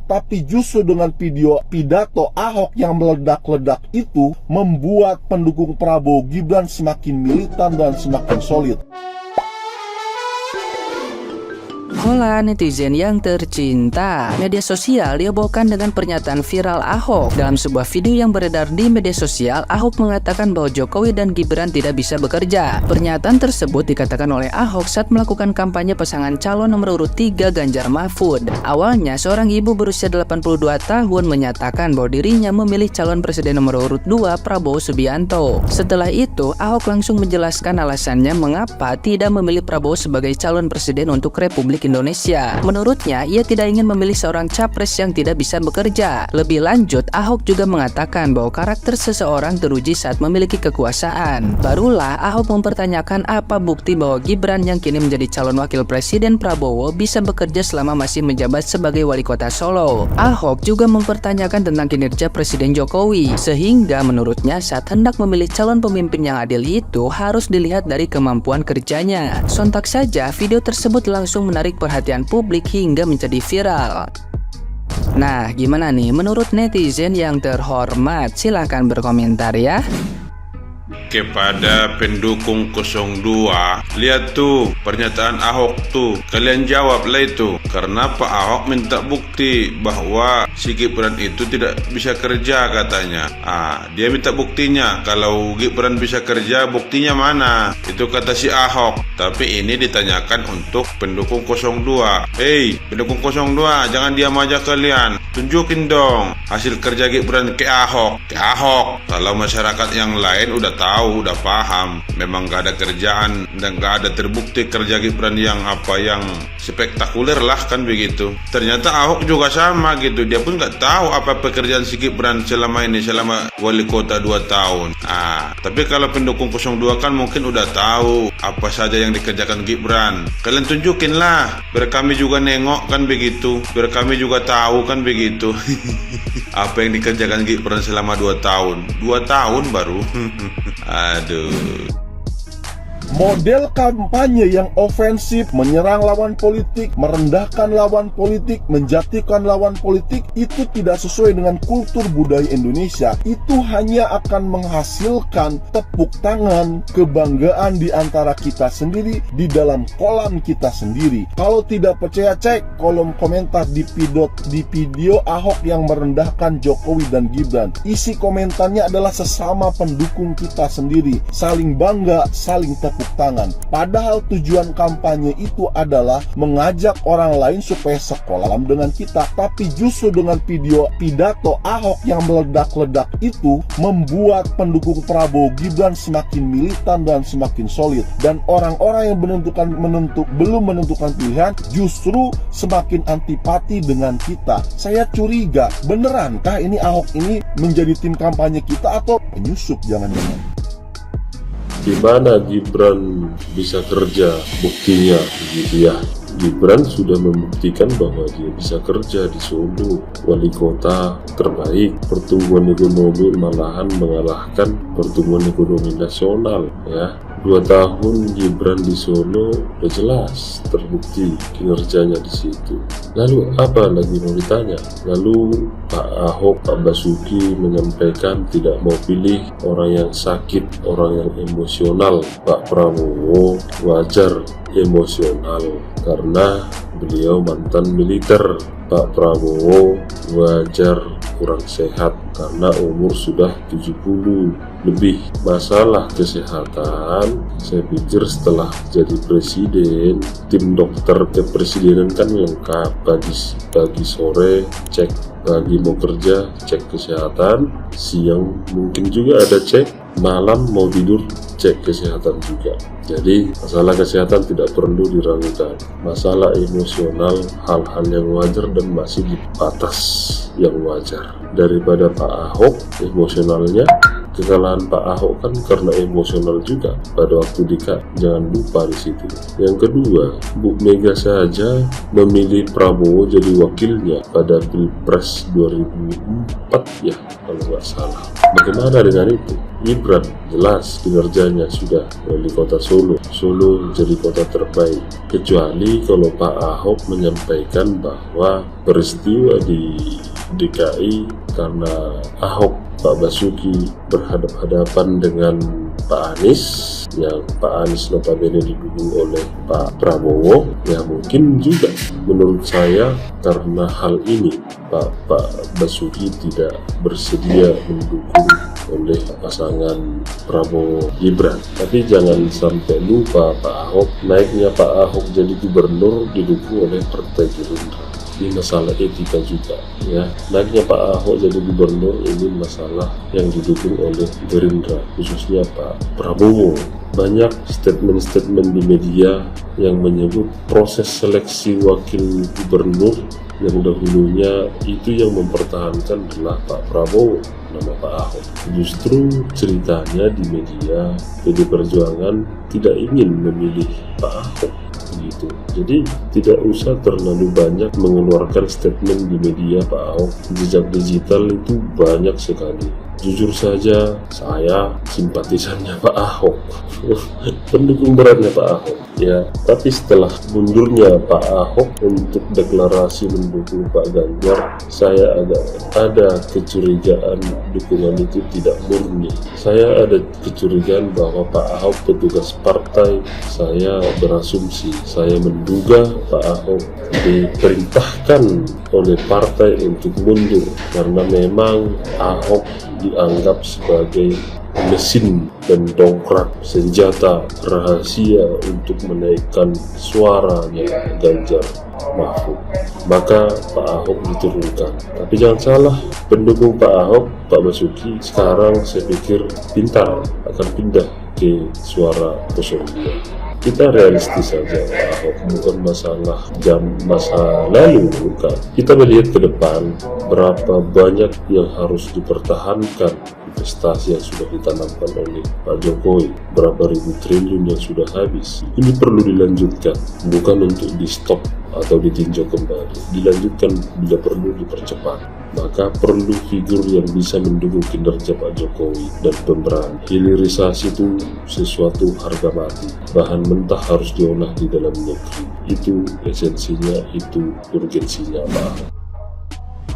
tapi justru dengan video pidato Ahok yang meledak-ledak itu membuat pendukung Prabowo Gibran semakin militan dan semakin solid. Hola netizen yang tercinta, media sosial dihebohkan dengan pernyataan viral Ahok. Dalam sebuah video yang beredar di media sosial, Ahok mengatakan bahwa Jokowi dan Gibran tidak bisa bekerja. Pernyataan tersebut dikatakan oleh Ahok saat melakukan kampanye pasangan calon nomor urut 3 Ganjar Mahfud. Awalnya, seorang ibu berusia 82 tahun menyatakan bahwa dirinya memilih calon presiden nomor urut 2 Prabowo Subianto. Setelah itu, Ahok langsung menjelaskan alasannya mengapa tidak memilih Prabowo sebagai calon presiden untuk Republik Indonesia. Menurutnya, ia tidak ingin memilih seorang capres yang tidak bisa bekerja. Lebih lanjut, Ahok juga mengatakan bahwa karakter seseorang teruji saat memiliki kekuasaan. Barulah Ahok mempertanyakan apa bukti bahwa Gibran yang kini menjadi calon wakil presiden Prabowo bisa bekerja selama masih menjabat sebagai wali kota Solo. Ahok juga mempertanyakan tentang kinerja Presiden Jokowi, sehingga menurutnya saat hendak memilih calon pemimpin yang adil itu harus dilihat dari kemampuan kerjanya. Sontak saja, video tersebut langsung menarik perhatian publik hingga menjadi viral. Nah, gimana nih menurut netizen yang terhormat? Silahkan berkomentar ya. Kepada pendukung 02, lihat tuh pernyataan Ahok tuh, kalian jawablah itu. Karena Pak Ahok minta bukti bahwa si Gibran itu tidak bisa kerja katanya. Dia minta buktinya. Kalau Gibran bisa kerja, buktinya mana? Itu kata si Ahok. Tapi ini ditanyakan untuk pendukung 02. Hei, pendukung 02, jangan diam aja kalian. Tunjukin dong hasil kerja Gibran ke Ahok. Kalau masyarakat yang lain udah tahu, udah paham, memang gak ada kerjaan dan gak ada terbukti kerja Gibran yang spektakuler lah, kan begitu. Ternyata Ahok juga sama gitu, dia pun gak tahu apa pekerjaan si Gibran selama wali kota 2 tahun. Tapi kalau pendukung 02 kan mungkin udah tahu apa saja yang dikerjakan Gibran. Kalian tunjukin lah, biar kami juga nengok, kan begitu, biar kami juga tahu, kan begitu. Apa yang dikerjakan Gibran selama 2 tahun 2 tahun baru. Aduh. Model kampanye yang ofensif, menyerang lawan politik, merendahkan lawan politik, menjatuhkan lawan politik, itu tidak sesuai dengan kultur budaya Indonesia. Itu hanya akan menghasilkan tepuk tangan, kebanggaan di antara kita sendiri, di dalam kolam kita sendiri. Kalau tidak percaya, cek kolom komentar di video Ahok yang merendahkan Jokowi dan Gibran. Isi komentarnya adalah sesama pendukung kita sendiri, saling bangga, saling tepuk tangan. Padahal tujuan kampanye itu adalah mengajak orang lain supaya sekolah dengan kita. Tapi justru dengan video pidato Ahok yang meledak-ledak itu membuat pendukung Prabowo Gibran semakin militan dan semakin solid. Dan orang-orang yang belum menentukan pilihan justru semakin antipati dengan kita. Saya curiga, benerankah ini Ahok ini menjadi tim kampanye kita atau penyusup jangan-jangan? Gimana Gibran bisa kerja? Buktinya begitu ya. Gibran sudah membuktikan bahwa dia bisa kerja di Solo, wali kota terbaik. Pertumbuhan ekonomi malahan mengalahkan pertumbuhan ekonomi nasional ya. 2 tahun Gibran di Solo udah jelas terbukti kinerjanya di situ. Lalu apa lagi mau ditanya? Lalu Pak Ahok, Pak Basuki menyampaikan tidak mau pilih orang yang sakit, orang yang emosional. Pak Prabowo wajar emosional karena beliau mantan militer. Pak Prabowo wajar kurang sehat karena umur sudah 70 lebih. Masalah kesehatan, saya pikir setelah jadi presiden, tim dokter kepresidenan kan lengkap. Pagi sore cek, pagi mau kerja cek kesehatan, siang mungkin juga ada cek, malam mau tidur cek kesehatan juga. Jadi masalah kesehatan tidak perlu diragukan. Masalah emosional hal-hal yang wajar dan masih di batas yang wajar. Daripada Pak Ahok emosionalnya kekalahan Pak Ahok kan karena emosional juga pada waktu DKI, jangan lupa di situ. Yang kedua, Bu Mega saja memilih Prabowo jadi wakilnya pada Pilpres 2004 ya kalau nggak salah. Bagaimana dengan itu? Gibran jelas kinerjanya sudah wali kota Solo jadi kota terbaik, kecuali kalau Pak Ahok menyampaikan bahwa peristiwa di DKI karena Ahok Pak Basuki berhadapan dengan Pak Anies, yang Pak Anies notabene didukung oleh Pak Prabowo, ya mungkin juga menurut saya karena hal ini Pak Basuki tidak bersedia mendukung oleh pasangan Prabowo Gibran. Tapi jangan sampai lupa Pak Ahok, naiknya Pak Ahok jadi gubernur didukung oleh Partai Gerindra. Ini masalah etika juga ya. Naiknya Pak Ahok jadi gubernur ini masalah yang didukung oleh Gerindra, khususnya Pak Prabowo. Banyak statement-statement di media yang menyebut proses seleksi wakil gubernur yang dahulunya itu yang mempertahankan adalah Pak Prabowo, nama Pak Ahok. Justru ceritanya di media PD Perjuangan tidak ingin memilih Pak Ahok gitu. Jadi tidak usah terlalu banyak mengeluarkan statement di media Pak Ahok. Jejak digital itu banyak sekali. Jujur saja saya simpatisannya Pak Ahok, pendukung beratnya Pak Ahok ya. Tapi setelah mundurnya Pak Ahok untuk deklarasi mendukung Pak Ganjar, saya ada kecurigaan dukungan itu tidak murni. Saya ada kecurigaan bahwa Pak Ahok petugas partai. Saya berasumsi, saya menduga Pak Ahok diperintahkan oleh partai untuk mundur karena memang Ahok dianggap sebagai mesin dan dongkrak senjata rahasia untuk menaikkan suaranya Ganjar Mahfud. Maka Pak Ahok diturunkan. Tapi jangan salah, pendukung Pak Ahok, Pak Basuki sekarang saya pikir pintar akan pindah ke suara 02. Kita realistis saja, Pak Ahok bukan masalah masa lalu, bukan. Kita melihat ke depan berapa banyak yang harus dipertahankan investasi yang sudah ditanamkan oleh Pak Jokowi, berapa ribu triliun yang sudah habis. Ini perlu dilanjutkan, bukan untuk di stop atau ditinjau kembali. Dilanjutkan bila perlu dipercepat. Maka perlu figur yang bisa mendukung kinerja Pak Jokowi dan pemberani. Hilirisasi itu sesuatu harga mati. Bahan mentah harus diolah di dalam negeri. Itu esensinya, itu urgensinya Pak.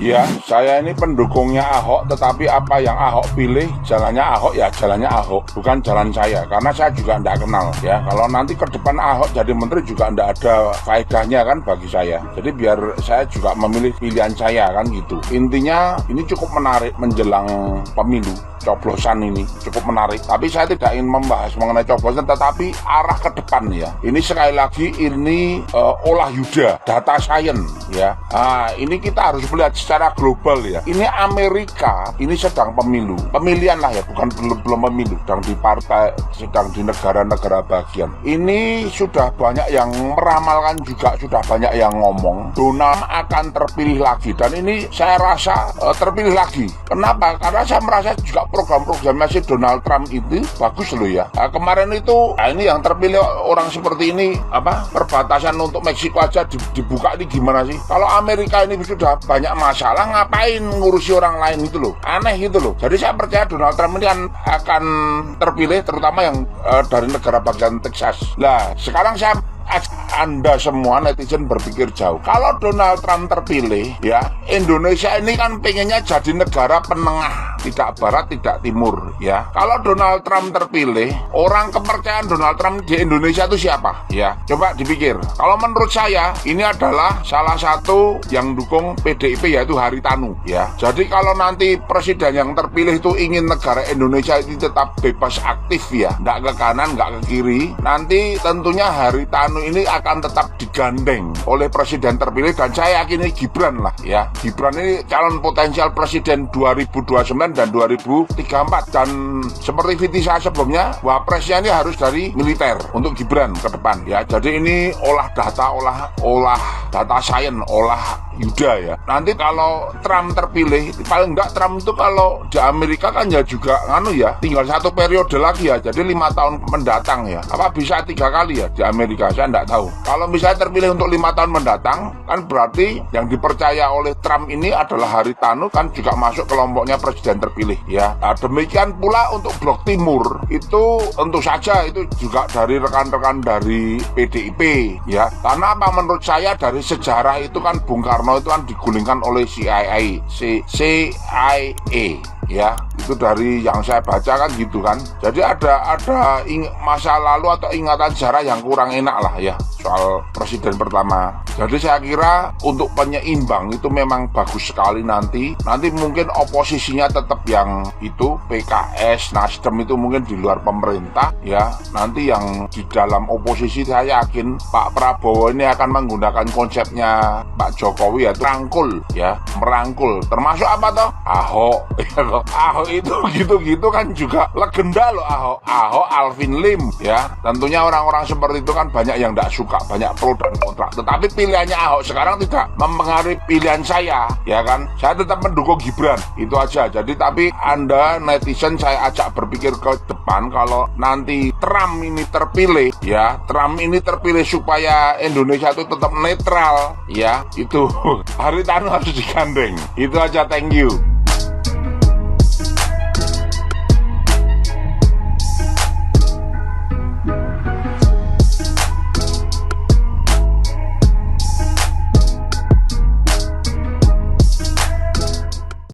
Ya, saya ini pendukungnya Ahok, tetapi apa yang Ahok pilih, jalannya Ahok ya jalannya Ahok, bukan jalan saya, karena saya juga tidak kenal ya. Kalau nanti ke depan Ahok jadi menteri juga tidak ada faedahnya kan bagi saya. Jadi biar saya juga memilih pilihan saya kan gitu. Intinya ini cukup menarik menjelang pemilu. Coblosan ini cukup menarik, tapi saya tidak ingin membahas mengenai coblosan, tetapi arah ke depan ya. Ini sekali lagi ini olah yuda, data science ya. Ini kita harus melihat secara global ya. Ini Amerika ini sedang pemilihan lah ya, bukan belum pemilu, sedang di partai, sedang di negara-negara bagian. Ini sudah banyak yang meramalkan juga, sudah banyak yang ngomong Donald akan terpilih lagi, dan ini saya rasa terpilih lagi. Kenapa? Karena saya merasa juga program-programnya si Donald Trump itu bagus loh ya. Kemarin itu ini yang terpilih orang seperti ini, perbatasan untuk Meksiko aja dibuka, ini gimana sih? Kalau Amerika ini sudah banyak masalah, ngapain ngurusi orang lain itu loh, aneh gitu loh. Jadi saya percaya Donald Trump ini akan terpilih, terutama yang dari negara bagian Texas. Lah sekarang saya Anda semua netizen berpikir jauh. Kalau Donald Trump terpilih ya, Indonesia ini kan pengennya jadi negara penengah, tidak barat, tidak timur ya. Kalau Donald Trump terpilih, orang kepercayaan Donald Trump di Indonesia itu siapa ya? Coba dipikir. Kalau menurut saya ini adalah salah satu yang dukung PDIP, yaitu Haritanu ya. Jadi kalau nanti presiden yang terpilih itu ingin negara Indonesia itu tetap bebas aktif ya, nggak ke kanan, nggak ke kiri, nanti tentunya Haritanu ini akan tetap digandeng oleh presiden terpilih, dan saya yakin ini Gibran lah ya. Gibran ini calon potensial presiden 2029 dan 2034, dan seperti visi saya sebelumnya, wapresnya ini harus dari militer untuk Gibran ke depan ya. Jadi ini olah data science, olah Yuda ya. Nanti kalau Trump terpilih, paling enggak Trump itu kalau di Amerika kan ya juga tinggal 1 periode lagi ya, jadi 5 tahun mendatang ya. Apa bisa 3 kali ya di Amerika, saya enggak tahu. Kalau misalnya terpilih untuk 5 tahun mendatang, kan berarti yang dipercaya oleh Trump ini adalah Haritanu kan juga masuk kelompoknya presiden terpilih ya. Nah, demikian pula untuk Blok Timur, itu tentu saja itu juga dari rekan-rekan dari PDIP ya. Karena apa, menurut saya dari sejarah itu kan Bung Karno itu kan digulingkan oleh CIA ya, itu dari yang saya baca kan gitu kan. Jadi ada masa lalu atau ingatan sejarah yang kurang enak lah ya soal presiden pertama. Jadi saya kira untuk penyeimbang itu memang bagus sekali nanti mungkin oposisinya tetap yang itu PKS, Nasdem itu mungkin di luar pemerintah ya. Nanti yang di dalam oposisi saya yakin Pak Prabowo ini akan menggunakan konsepnya Pak Jokowi yaitu merangkul termasuk apa toh? Ahok Ahok itu gitu-gitu kan juga legenda loh Ahok Alvin Lim ya. Tentunya orang-orang seperti itu kan banyak yang tidak suka, banyak pro dan kontra. Tetapi pilihannya Ahok sekarang tidak mempengaruhi pilihan saya ya kan. Saya tetap mendukung Gibran, itu aja. Jadi tapi Anda netizen saya ajak berpikir ke depan, kalau nanti Trump ini terpilih ya, Trump ini terpilih supaya Indonesia itu tetap netral ya, itu Haritanu harus digandeng. Itu aja, thank you.